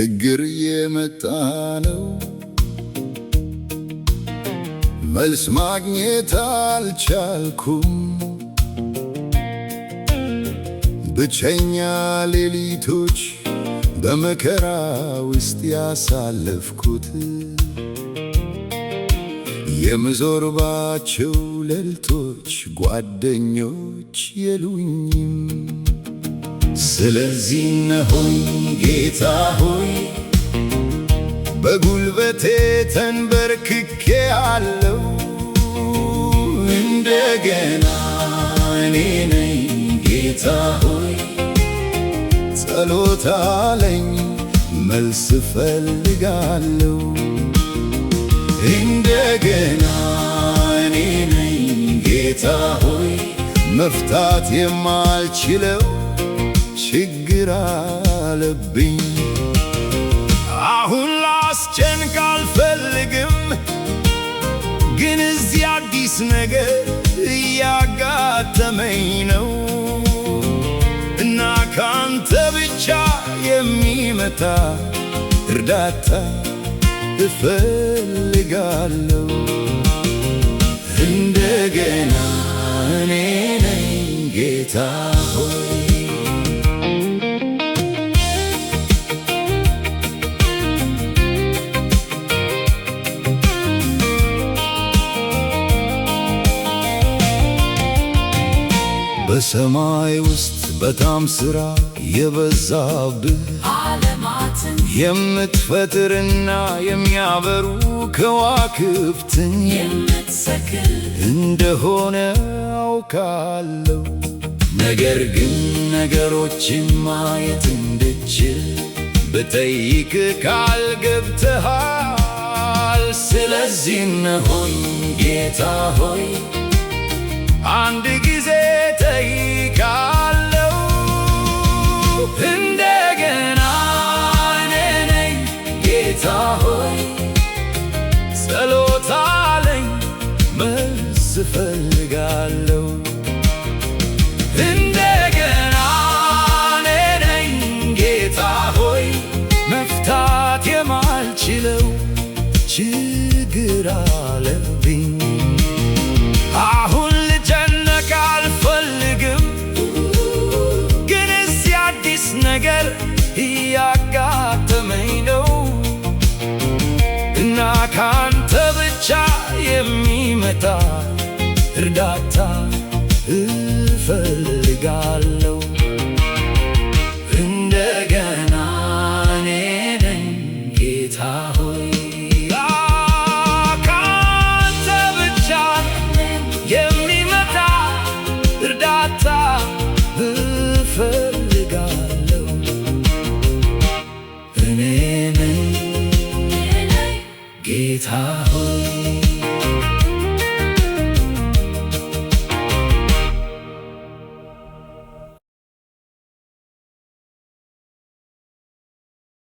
ችግር የመጣ ነው፣ መልስ ማግኘት አልቻልኩም። ብቸኛ ሌሊቶች በመከራ ውስጥ ያሳለፍኩት የምዞርባቸው ሌሊቶች ጓደኞች የሉኝም። ስለዚህ ነሆኝ ጌታ ሆይ በጉልበቴ ተንበርክኬ አለው። እንደገና እኔ ነኝ ጌታ ሆይ ጸሎት አለኝ መልስ እፈልጋለሁ። እንደገና እኔ ነኝ ጌታ ሆይ መፍታት የማልችለው ችግር አለብኝ። አሁን ላስጨንቅ አልፈልግም፣ ግን እዚህ አዲስ ነገር እያጋጠመኝ ነው እና ካንተ ብቻ የሚመጣ እርዳታ እፈልጋለሁ። እንደገና እኔ ነኝ ጌታ ሆይ በሰማይ ውስጥ በጣም ሥራ የበዛብህ ዓለማትን የምትፈጥርና የሚያበሩ ከዋክብትን የምትሰክል እንደሆነ አውቃለሁ። ነገር ግን ነገሮችን ማየት እንድችል ብጠይቅ ቃል ገብተሃል። ስለዚህ ነሆኝ ጌታ ሆይ አንድ ጊዜ ጠይቃለሁ። እንደገና እኔ ነኝ ጌታ ሆይ ጸሎት አለኝ መልስ እፈልጋለሁ። እንደገና እኔ ነኝ ጌታ ሆይ መፍታት የማልችለው ችግር አለብኝ። አሁን ልጨነቅ አልፈልግም፣ ግን እዚህ አዲስ ነገር እያጋጠመኝ ነው እና ካንተ ብቻ የሚመጣ እርዳታ እፈልጋለሁ።